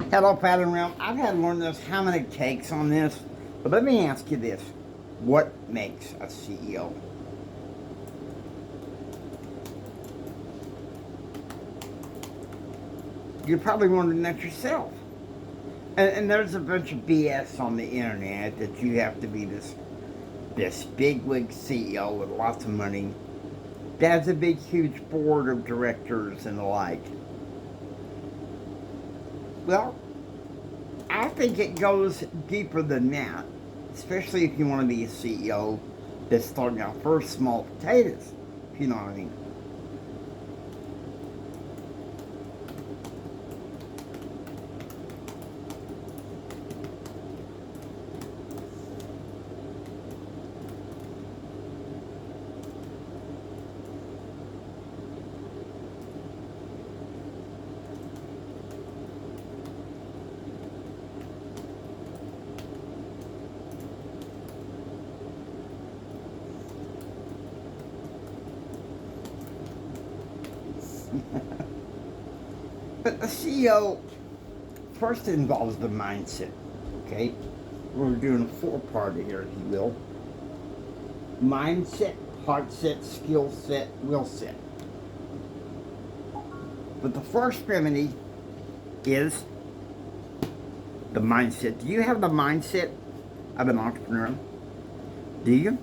Hello, Pattern Realm. I've had to learn this how many takes on this, but let me ask you this. What makes a CEO? You're probably wondering that yourself. And there's a bunch of BS on the internet that you have to be this bigwig CEO with lots of money. That's a big, huge board of directors and the like. Well, I think it goes deeper than that, especially if you want to be a CEO that's starting out first small potatoes, if you know what I mean. But the CEO first involves the mindset, okay? We're doing a four-parter here, if you will. Mindset, heart set, skill set, will set. But the first remedy is the mindset. Do you have the mindset of an entrepreneur? Do you?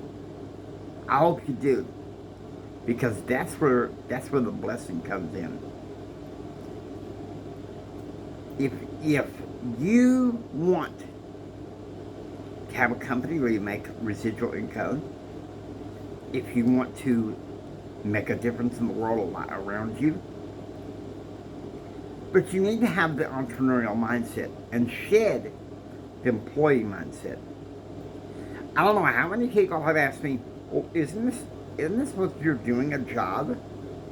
I hope you do, because that's where the blessing comes in. If you want to have a company where you make residual income, if you want to make a difference in the world around you, but you need to have the entrepreneurial mindset and shed the employee mindset. I don't know how many people have asked me, well, isn't this what you're doing, a job?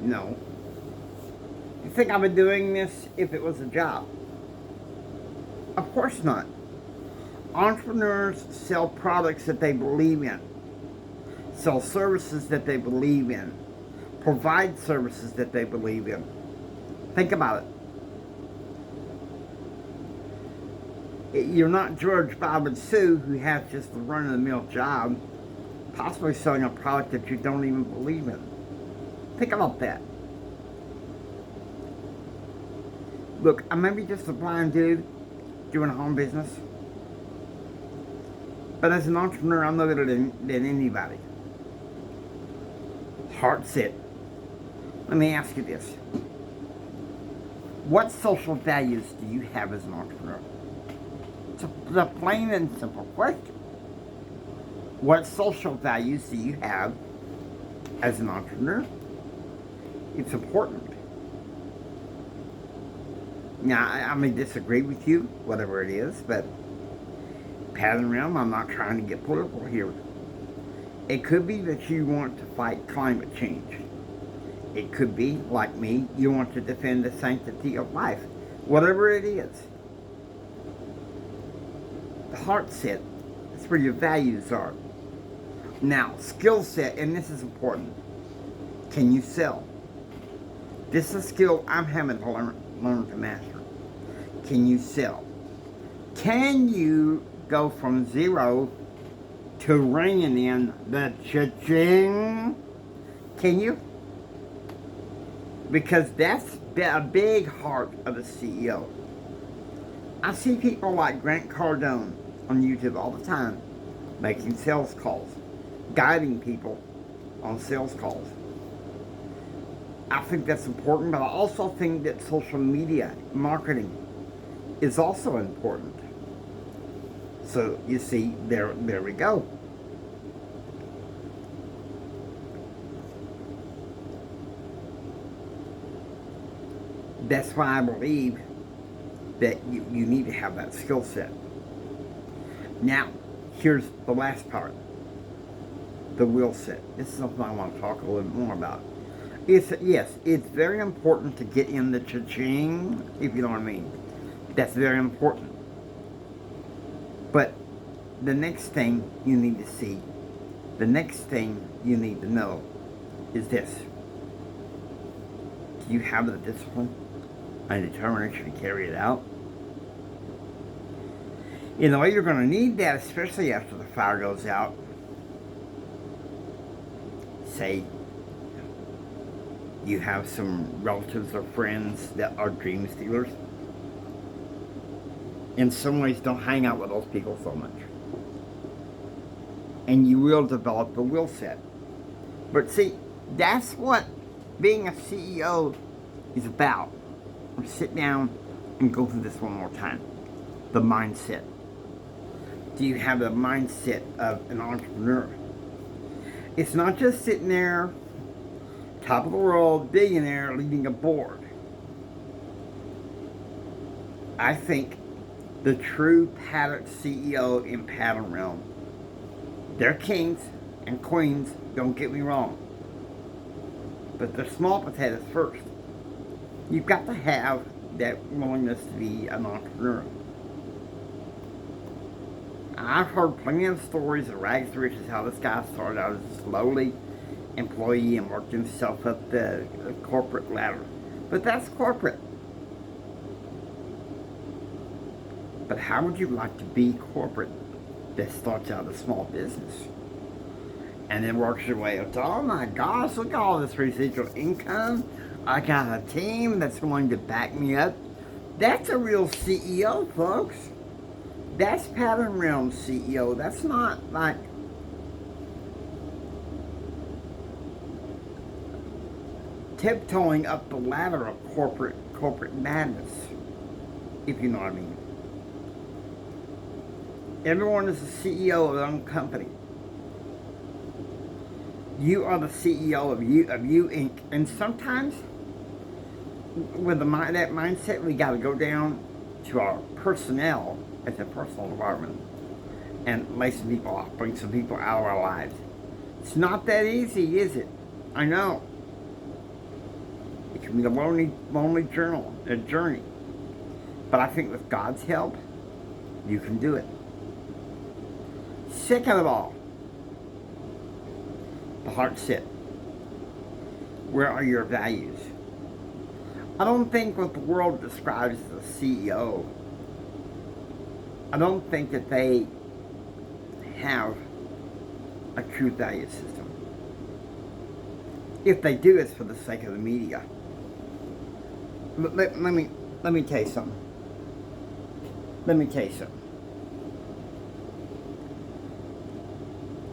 No. You think I would be doing this if it was a job? Of course not. Entrepreneurs sell products that they believe in, sell services that they believe in, provide services that they believe in. Think about it. You're not George, Bob, and Sue, who have just a run-of-the-mill job, possibly selling a product that you don't even believe in. Think about that. Look, I may be just a blind dude doing a home business, but as an entrepreneur, I'm no better than anybody. Heart set. Let me ask you this. What social values do you have as an entrepreneur? It's a plain and simple question. What social values do you have as an entrepreneur? It's important. Now, I may disagree with you, whatever it is, but Pattern Realm, I'm not trying to get political here. It could be that you want to fight climate change. It could be, like me, you want to defend the sanctity of life. Whatever it is. The heart set, that's where your values are. Now, skill set, and this is important. Can you sell? This is a skill I'm having to learn to master. Can you sell? Can you go from zero to ringing in the cha-ching? Can you? Because that's a big heart of a CEO. I see people like Grant Cardone on YouTube all the time making sales calls, guiding people on sales calls. I think that's important, but I also think that social media marketing is also important. So you see, there we go. That's why I believe that you need to have that skill set. Now, here's the last part. The will set. This is something I want to talk a little bit more about. Yes, it's very important to get in the cha-ching, if you know what I mean. That's very important. But the next thing you need to see, the next thing you need to know is this. Do you have the discipline and determination to carry it out? You know, you're going to need that, especially after the fire goes out. Say you have some relatives or friends that are dream stealers. In some ways, don't hang out with those people so much. And you will develop a will set. But see, that's what being a CEO is about. Let's sit down and go through this one more time. The mindset. Do you have the mindset of an entrepreneur? It's not just sitting there, top of the world, billionaire, leading a board. I think the true pattern CEO in pattern realm, they're kings and queens, don't get me wrong. But they're small potatoes first. You've got to have that willingness to be an entrepreneur. I've heard plenty of stories of rags to riches, how this guy started out as a lowly employee and worked himself up the corporate ladder. But that's corporate. But how would you like to be corporate that starts out a small business and then works your way up to, oh my gosh, look at all this residual income. I got a team that's willing to back me up. That's a real CEO, folks. That's pattern realm CEO. That's not like tiptoeing up the ladder of corporate madness, if you know what I mean. Everyone is the CEO of their own company. You are the CEO of you Inc. And sometimes, with that mindset, we got to go down to our personnel at the personal department and lay some people off, bring some people out of our lives. It's not that easy, is it? I know. It can be a lonely journey. But I think with God's help, you can do it. Second of all, the heart set. Where are your values? I don't think what the world describes as a CEO, I don't think that they have a true value system. If they do, it's for the sake of the media. Let me tell you something.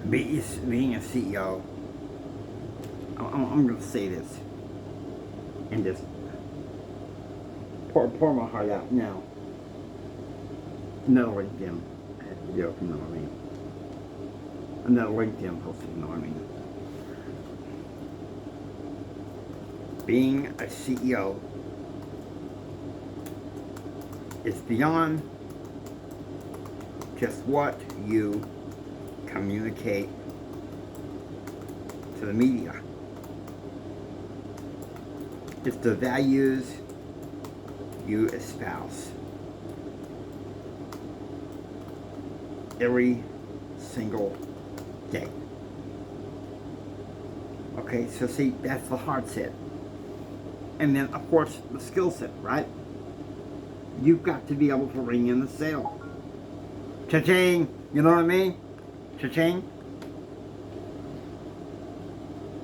Being a CEO, I'm going to say this and just pour my heart out now. Another LinkedIn video, you know what I mean? Another LinkedIn post, you know what I mean? Being a CEO is beyond just what you communicate to the media. It's the values you espouse every single day. Okay, so see, that's the heart set. And then, of course, the skill set, right? You've got to be able to ring in the sale. Cha-ching! You know what I mean? Cha-ching.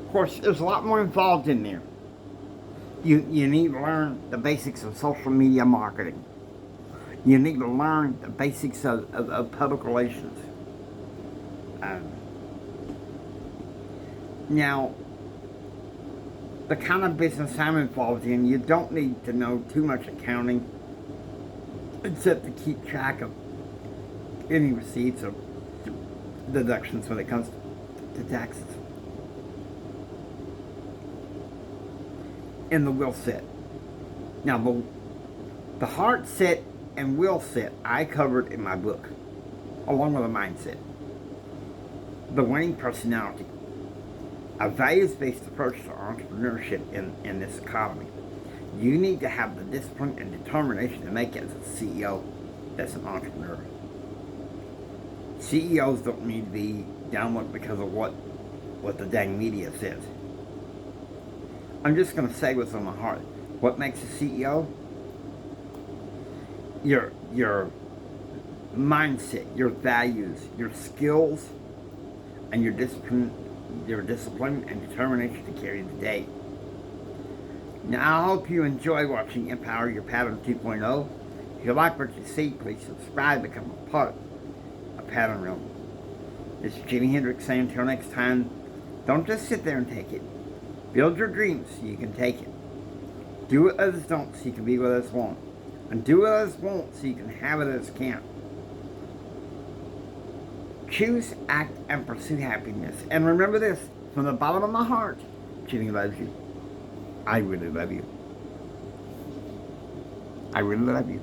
Of course, there's a lot more involved in there. You need to learn the basics of social media marketing. You need to learn the basics of public relations. Now, the kind of business I'm involved in, you don't need to know too much accounting, except to keep track of any receipts or deductions when it comes to taxes. And the will set. Now, the heart set and will set I covered in my book, along with a mindset. The winning personality. A values-based approach to entrepreneurship in this economy. You need to have the discipline and determination to make it as a CEO that's an entrepreneur. CEOs don't need to be downloaded because of what the dang media says. I'm just going to say what's on my heart. What makes a CEO? Your mindset, your values, your skills, and your discipline and determination to carry the day. Now, I hope you enjoy watching Empower Your Pattern 2.0. If you like what you see, please subscribe, become a part of Pattern Realm. This is Jimi Hendrix saying until next time, don't just sit there and take it. Build your dreams so you can take it. Do what others don't so you can be what others want. And do what others won't so you can have what others can't. Choose, act, and pursue happiness. And remember this, from the bottom of my heart, Jimmy loves you. I really love you. I really love you.